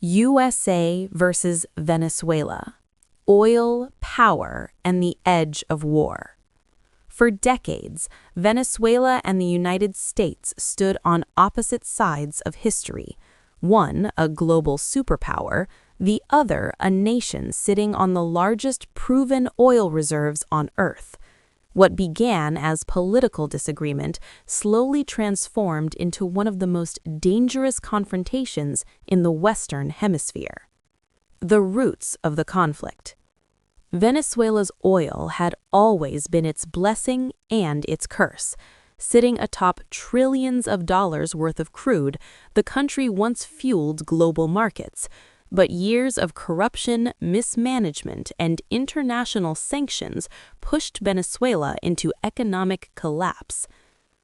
USA versus Venezuela. Oil, power, and the edge of war. For decades, Venezuela and the United States stood on opposite sides of history, one a global superpower, the other a nation sitting on the largest proven oil reserves on Earth. What began as political disagreement slowly transformed into one of the most dangerous confrontations in the Western Hemisphere. The roots of the conflict. Venezuela's oil had always been its blessing and its curse. Sitting atop trillions of dollars worth of crude, the country once fueled global markets. But years of corruption, mismanagement, and international sanctions pushed Venezuela into economic collapse.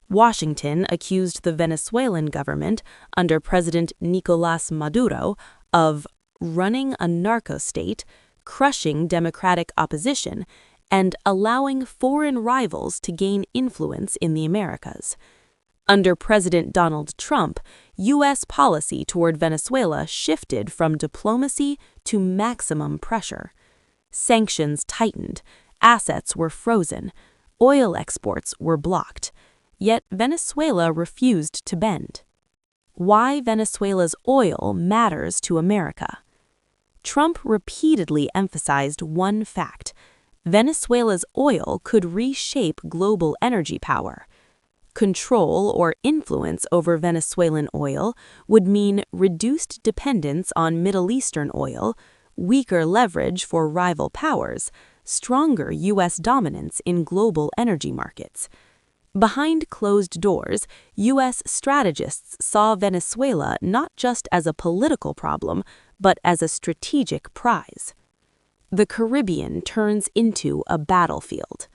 Washington accused the Venezuelan government, under President Nicolás Maduro, of running a narco-state, crushing democratic opposition, and allowing foreign rivals to gain influence in the Americas. Under President Donald Trump, U.S. policy toward Venezuela shifted from diplomacy to maximum pressure. Sanctions tightened, assets were frozen, oil exports were blocked. Yet Venezuela refused to bend. Why Venezuela's oil matters to America. Trump repeatedly emphasized one fact: Venezuela's oil could reshape global energy power. Control or influence over Venezuelan oil would mean reduced dependence on Middle Eastern oil, weaker leverage for rival powers, stronger U.S. dominance in global energy markets. Behind closed doors, U.S. strategists saw Venezuela not just as a political problem, but as a strategic prize. The Caribbean turns into a battlefield.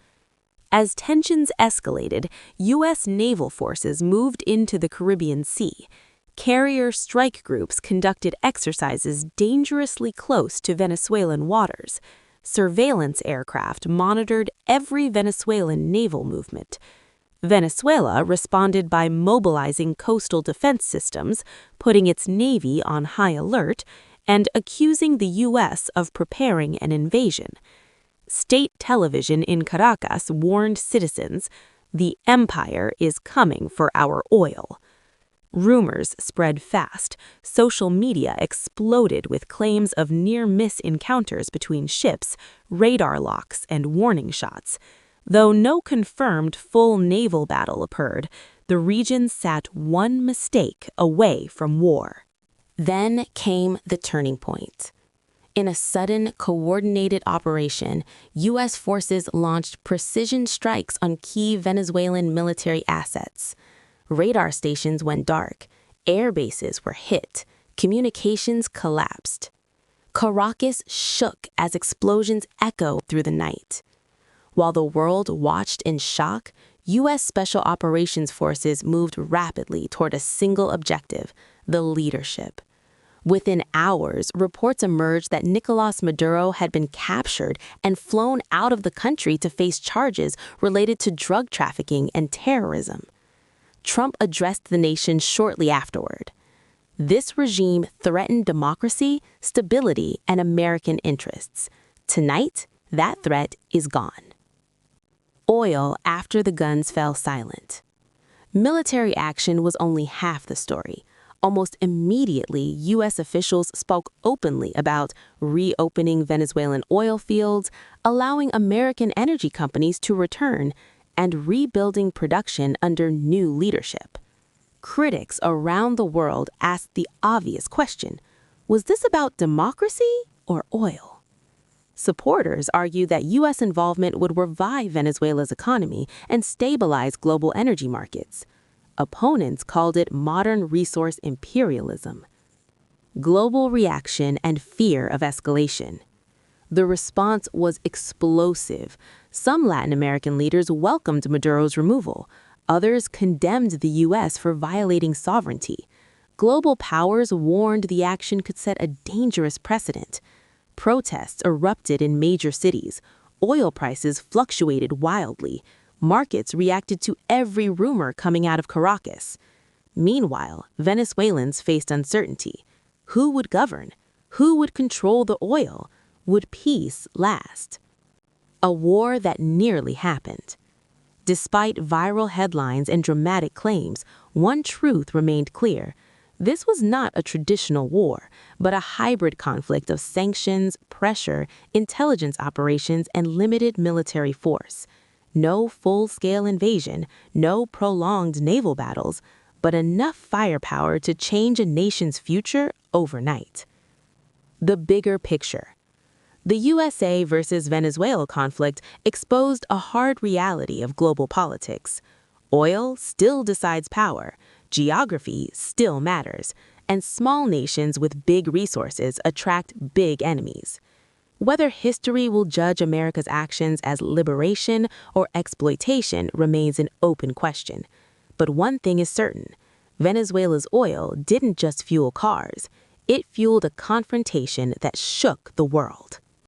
As tensions escalated, U.S. naval forces moved into the Caribbean Sea. Carrier strike groups conducted exercises dangerously close to Venezuelan waters. Surveillance aircraft monitored every Venezuelan naval movement. Venezuela responded by mobilizing coastal defense systems, putting its navy on high alert, and accusing the U.S. of preparing an invasion. State television in Caracas warned citizens, "The empire is coming for our oil." Rumors spread fast. Social media exploded with claims of near-miss encounters between ships, radar locks, and warning shots. Though no confirmed full naval battle occurred, the region sat one mistake away from war. Then came the turning point. In a sudden, coordinated operation, U.S. forces launched precision strikes on key Venezuelan military assets. Radar stations went dark, air bases were hit, communications collapsed. Caracas shook as explosions echoed through the night. While the world watched in shock, U.S. Special Operations Forces moved rapidly toward a single objective: the leadership. Within hours, reports emerged that Nicolás Maduro had been captured and flown out of the country to face charges related to drug trafficking and terrorism. Trump addressed the nation shortly afterward. This regime threatened democracy, stability, and American interests. Tonight, that threat is gone. Oil after the guns fell silent. Military action was only half the story. Almost immediately, U.S. officials spoke openly about reopening Venezuelan oil fields, allowing American energy companies to return, and rebuilding production under new leadership. Critics around the world asked the obvious question: was this about democracy or oil? Supporters argue that U.S. involvement would revive Venezuela's economy and stabilize global energy markets. Opponents called it modern resource imperialism. Global reaction and fear of escalation. The response was explosive. Some Latin American leaders welcomed Maduro's removal. Others condemned the U.S. for violating sovereignty. Global powers warned the action could set a dangerous precedent. Protests erupted in major cities. Oil prices fluctuated wildly. Markets reacted to every rumor coming out of Caracas. Meanwhile, Venezuelans faced uncertainty. Who would govern? Who would control the oil? Would peace last? A war that nearly happened. Despite viral headlines and dramatic claims, one truth remained clear. This was not a traditional war, but a hybrid conflict of sanctions, pressure, intelligence operations, and limited military force. No full-scale invasion, no prolonged naval battles, but enough firepower to change a nation's future overnight. The bigger picture. The USA versus Venezuela conflict exposed a hard reality of global politics. Oil still decides power, geography still matters, and small nations with big resources attract big enemies. Whether history will judge America's actions as liberation or exploitation remains an open question. But one thing is certain: Venezuela's oil didn't just fuel cars, it fueled a confrontation that shook the world.